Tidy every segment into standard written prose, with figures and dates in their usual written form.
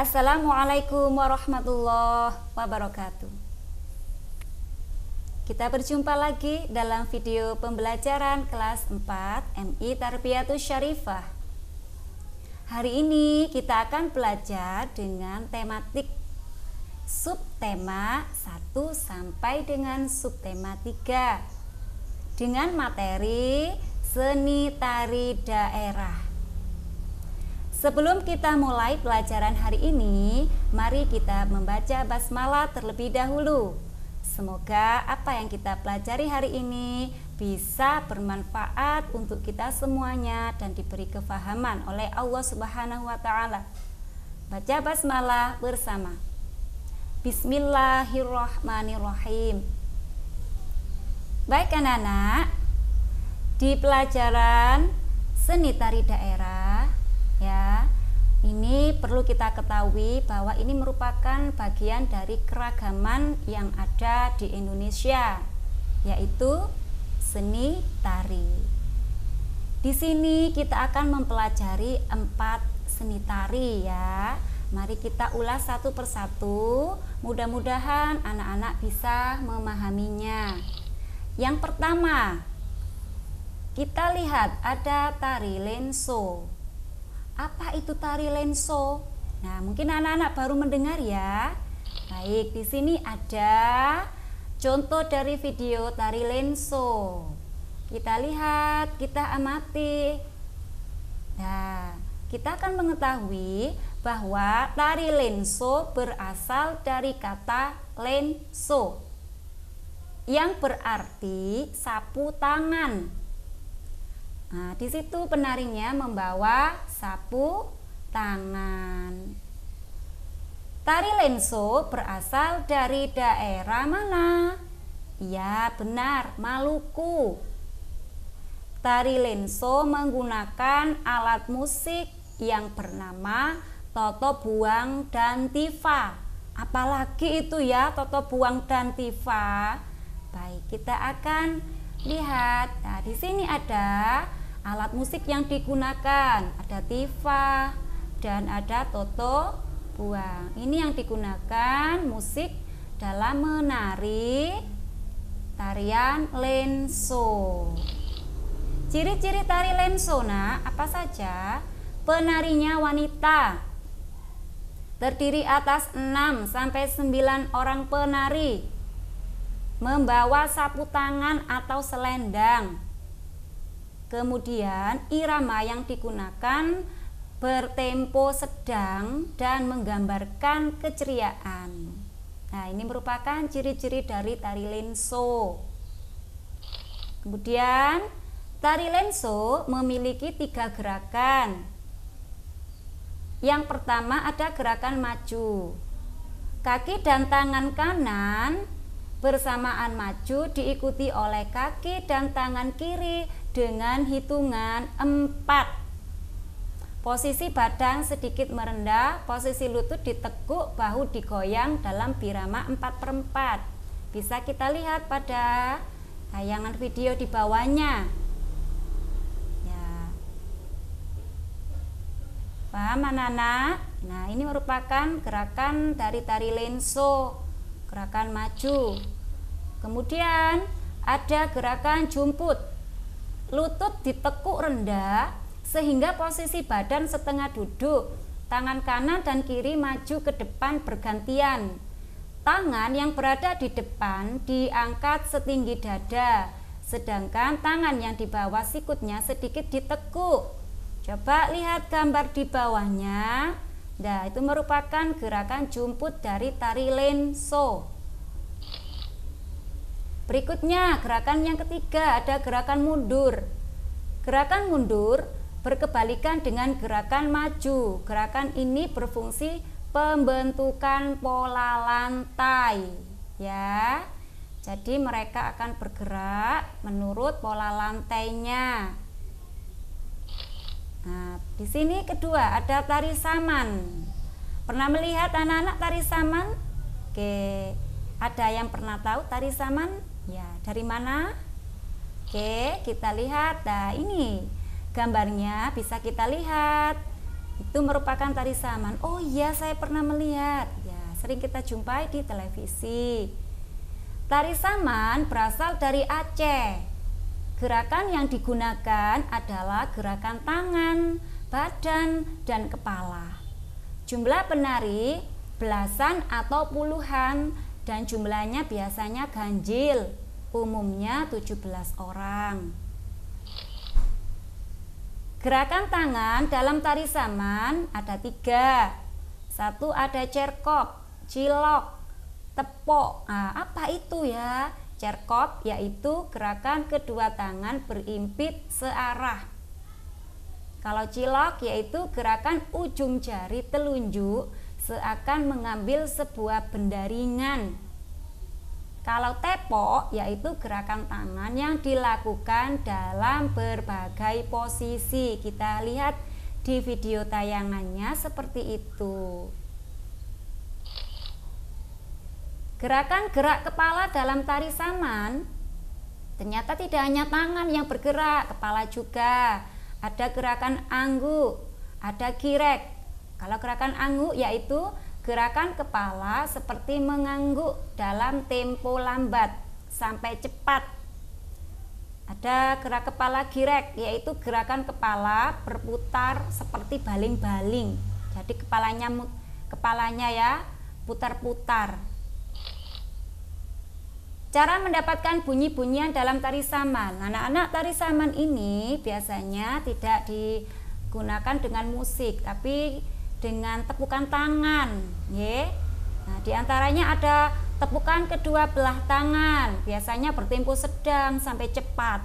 Assalamualaikum warahmatullahi wabarakatuh. Kita berjumpa lagi dalam video pembelajaran kelas 4 MI Tarbiyatus Syarifah. Hari ini kita akan belajar dengan tematik subtema 1 sampai dengan subtema 3 dengan materi seni tari daerah. Sebelum kita mulai pelajaran hari ini, mari kita membaca basmalah terlebih dahulu. Semoga apa yang kita pelajari hari ini bisa bermanfaat untuk kita semuanya dan diberi kefahaman oleh Allah Subhanahu wa Ta'ala. Baca basmalah bersama. Bismillahirrahmanirrahim. Baik anak-anak, di pelajaran seni tari daerah, ya, ini perlu kita ketahui bahwa ini merupakan bagian dari keragaman yang ada di Indonesia, yaitu seni tari. Di sini kita akan mempelajari 4 seni tari ya. Mari kita ulas satu persatu. Mudah-mudahan anak-anak bisa memahaminya. Yang pertama, kita lihat ada tari lenso. Apa itu tari lenso? Nah, mungkin anak-anak baru mendengar ya. Baik, di sini ada contoh dari video tari lenso. Kita lihat, kita amati. Nah, kita akan mengetahui bahwa tari lenso berasal dari kata lenso yang berarti sapu tangan. Nah, di situ penarinya membawa sapu tangan. Tari lenso berasal dari daerah mana? Ya, benar, Maluku. Tari lenso menggunakan alat musik yang bernama toto buang dan tifa. Apalagi itu ya, toto buang dan tifa. Baik, kita akan lihat. Nah, di sini ada alat musik yang digunakan, ada tifa dan ada toto buang. Ini yang digunakan musik dalam menari tarian lenso. Ciri-ciri tari lenso, nah, apa saja? Penarinya wanita, terdiri atas 6 sampai 9 orang penari, membawa sapu tangan atau selendang. Kemudian irama yang digunakan bertempo sedang dan menggambarkan keceriaan. Nah, ini merupakan ciri-ciri dari tari lenso. Kemudian tari lenso memiliki 3 gerakan. Yang pertama ada gerakan maju. Kaki dan tangan kanan bersamaan maju diikuti oleh kaki dan tangan kiri dengan hitungan 4. Posisi badan sedikit merendah, posisi lutut ditekuk, bahu digoyang dalam birama 4/4. Bisa kita lihat pada tayangan video di bawahnya. Ya. Paham anak-anak? Nah, ini merupakan gerakan dari tari lenso, gerakan maju. Kemudian ada gerakan jumput. Lutut ditekuk rendah sehingga posisi badan setengah duduk. Tangan kanan dan kiri maju ke depan bergantian. Tangan yang berada di depan diangkat setinggi dada, sedangkan tangan yang di bawah sikutnya sedikit ditekuk. Coba lihat gambar di bawahnya. Nah, itu merupakan gerakan jumput dari tari lenso. Berikutnya gerakan yang ketiga ada gerakan mundur. Gerakan mundur berkebalikan dengan gerakan maju. Gerakan ini berfungsi pembentukan pola lantai, ya. Jadi mereka akan bergerak menurut pola lantainya. Nah, di sini kedua ada tari saman. Pernah melihat anak-anak tari saman? Oke, ada yang pernah tahu tari saman? Ya, dari mana? Oke, kita lihat. Nah, ini gambarnya bisa kita lihat. Itu merupakan tari saman. Oh iya, saya pernah melihat. Ya, sering kita jumpai di televisi. Tari saman berasal dari Aceh. Gerakan yang digunakan adalah gerakan tangan, badan, dan kepala. Jumlah penari belasan atau puluhan dan jumlahnya biasanya ganjil, umumnya 17 orang. Gerakan tangan dalam tari saman ada 3. 1 ada cerkop, cilok, tepok. Nah, apa itu ya? Cerkop yaitu gerakan kedua tangan berimpit searah. Kalau cilok yaitu gerakan ujung jari telunjuk seakan mengambil sebuah benda ringan. Kalau tepok yaitu gerakan tangan yang dilakukan dalam berbagai posisi. Kita lihat di video tayangannya seperti itu. Gerakan gerak kepala dalam tari saman ternyata tidak hanya tangan yang bergerak, kepala juga. Ada gerakan angguk, ada girek. Kalau gerakan angguk yaitu gerakan kepala seperti mengangguk dalam tempo lambat sampai cepat. Ada gerak kepala girek yaitu gerakan kepala berputar seperti baling-baling. Jadi kepalanya ya putar-putar. Cara mendapatkan bunyi-bunyian dalam tari saman. Anak-anak tari saman ini biasanya tidak digunakan dengan musik, tapi dengan tepukan tangan, ya. Nah, diantaranya ada tepukan kedua belah tangan, biasanya bertempo sedang sampai cepat.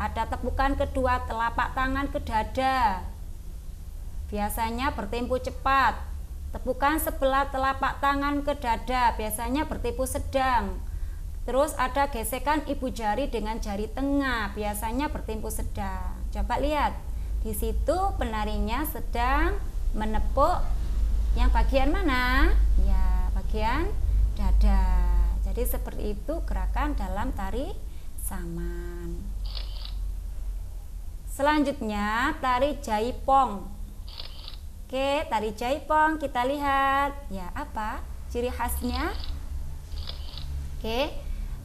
Ada tepukan kedua telapak tangan ke dada, biasanya bertempo cepat. Tepukan sebelah telapak tangan ke dada, biasanya bertempo sedang. Terus ada gesekan ibu jari dengan jari tengah, biasanya bertempo sedang. Coba lihat, di situ penarinya sedang menepuk yang bagian mana? Ya, bagian dada. Jadi seperti itu gerakan dalam tari saman. Selanjutnya tari jaipong. Oke, tari jaipong kita lihat. Ya, apa ciri khasnya? Oke,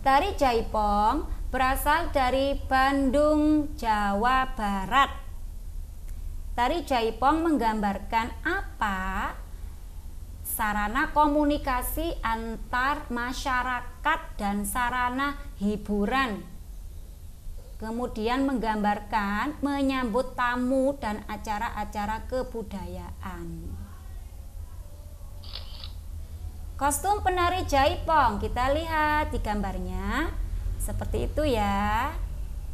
tari jaipong berasal dari Bandung, Jawa Barat. Tari jaipong menggambarkan apa? Sarana komunikasi antar masyarakat dan sarana hiburan. Kemudian menggambarkan menyambut tamu dan acara-acara kebudayaan. Kostum penari jaipong kita lihat di gambarnya seperti itu ya.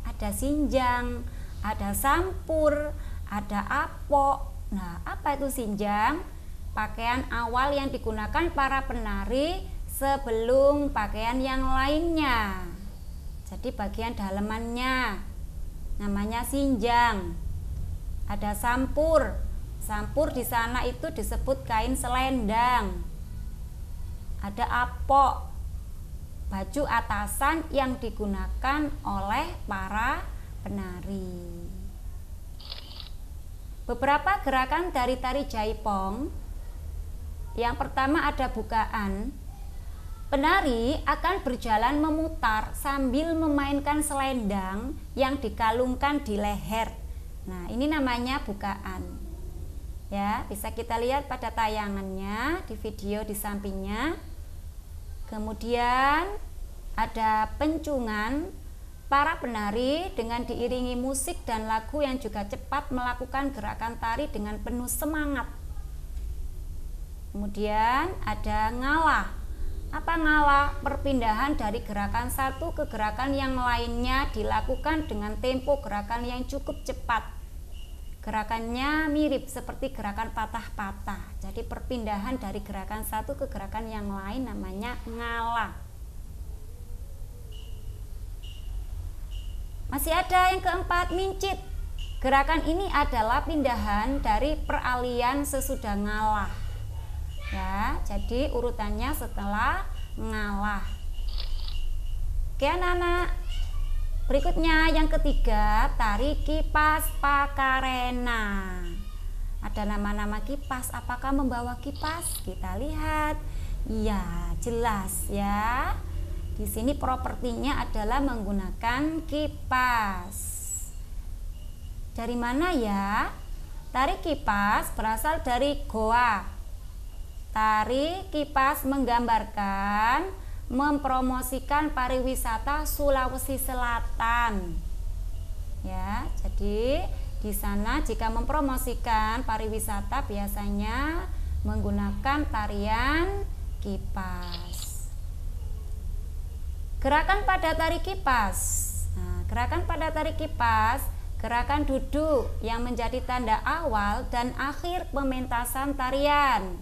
Ada sinjang, ada sampur, ada apok. Nah, apa itu sinjang? Pakaian awal yang digunakan para penari sebelum pakaian yang lainnya. Jadi bagian dalemannya namanya sinjang. Ada sampur. Sampur di sana itu disebut kain selendang. Ada apok, baju atasan yang digunakan oleh para penari. Beberapa gerakan dari tari jaipong. Yang pertama ada bukaan. Penari akan berjalan memutar sambil memainkan selendang yang dikalungkan di leher. Nah, ini namanya bukaan. Ya, bisa kita lihat pada tayangannya di video di sampingnya. Kemudian ada pencungan. Para penari dengan diiringi musik dan lagu yang juga cepat melakukan gerakan tari dengan penuh semangat. Kemudian ada ngalah. Apa ngalah? Perpindahan dari gerakan satu ke gerakan yang lainnya dilakukan dengan tempo gerakan yang cukup cepat. Gerakannya mirip seperti gerakan patah-patah. Jadi perpindahan dari gerakan satu ke gerakan yang lain namanya ngalah. Masih ada yang keempat, mincit. Gerakan ini adalah pindahan dari peralihan sesudah ngalah. Ya, jadi urutannya setelah ngalah. Oke anak-anak, berikutnya yang ketiga tari kipas pakarena. Ada nama-nama kipas. Apakah membawa kipas? Kita lihat. Iya, jelas ya. Di sini propertinya adalah menggunakan kipas. Dari mana ya? Tari kipas berasal dari Goa. Tari kipas menggambarkan, mempromosikan pariwisata Sulawesi Selatan. Ya, jadi di sana jika mempromosikan pariwisata biasanya menggunakan tarian kipas. Gerakan pada tari kipas. Nah, gerakan pada tari kipas, gerakan duduk yang menjadi tanda awal dan akhir pementasan tarian.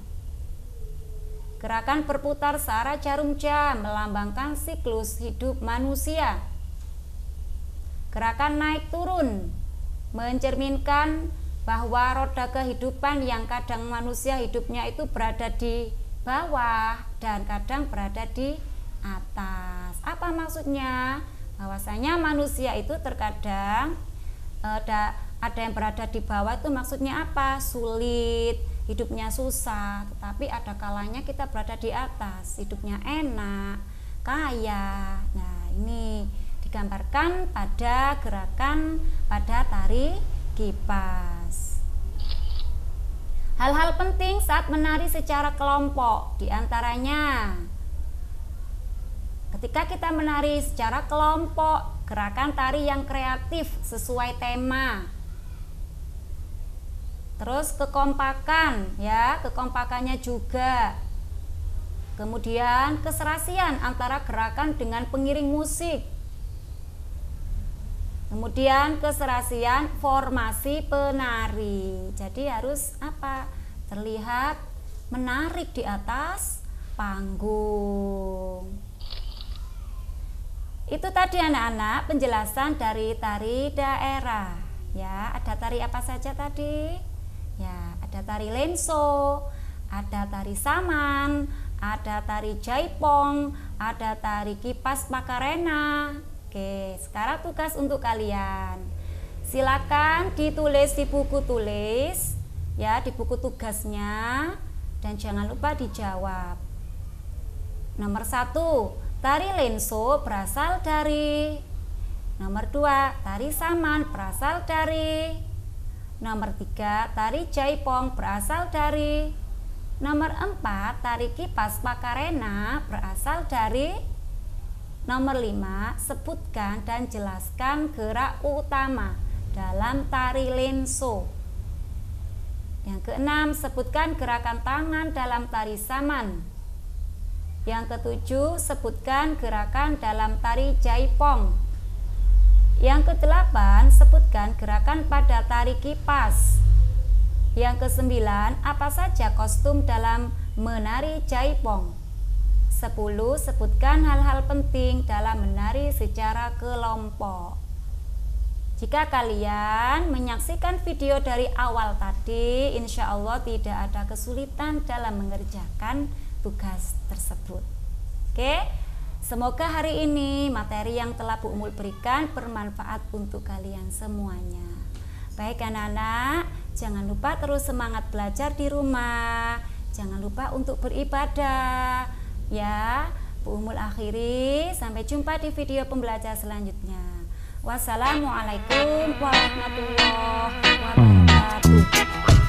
Gerakan berputar searah jarum jam melambangkan siklus hidup manusia. Gerakan naik turun mencerminkan bahwa roda kehidupan yang kadang manusia hidupnya itu berada di bawah dan kadang berada di atas. Apa maksudnya? Bahwasanya manusia itu terkadang ada yang berada di bawah, itu maksudnya apa? Sulit, hidupnya susah, tetapi ada kalanya kita berada di atas, hidupnya enak, kaya. Nah, ini digambarkan pada gerakan pada tari kipas. Hal-hal penting saat menari secara kelompok, diantaranya ketika kita menari secara kelompok, gerakan tari yang kreatif sesuai tema. Terus kekompakan, ya, kekompakannya juga. Kemudian keserasian antara gerakan dengan pengiring musik. Kemudian keserasian formasi penari. Jadi harus apa? Terlihat menarik di atas panggung. Itu tadi anak-anak penjelasan dari tari daerah. Ya, ada tari apa saja tadi? Ya, ada tari lenso, ada tari saman, ada tari jaipong, ada tari kipas makarena. Oke, sekarang tugas untuk kalian. Silakan ditulis di buku tulis, ya, di buku tugasnya, dan jangan lupa dijawab. Nomor 1, tari lenso berasal dari. Nomor 2, tari saman berasal dari. Nomor 3, tari jaipong berasal dari. Nomor 4, tari kipas makarena berasal dari. Nomor 5, sebutkan dan jelaskan gerak utama dalam tari lenso. Yang keenam, sebutkan gerakan tangan dalam tari saman. Yang ketujuh, sebutkan gerakan dalam tari jaipong. Yang kedelapan, sebutkan gerakan pada tari kipas. Yang kesembilan, apa saja kostum dalam menari jaipong. 10, sebutkan hal-hal penting dalam menari secara kelompok. Jika kalian menyaksikan video dari awal tadi, insya Allah tidak ada kesulitan dalam mengerjakan tugas tersebut. Oke, semoga hari ini materi yang telah Bu Umul berikan bermanfaat untuk kalian semuanya. Baik anak-anak, jangan lupa terus semangat belajar di rumah. Jangan lupa untuk beribadah. Ya, Bu Umul akhiri. Sampai jumpa di video pembelajaran selanjutnya. Wassalamualaikum warahmatullahi wabarakatuh.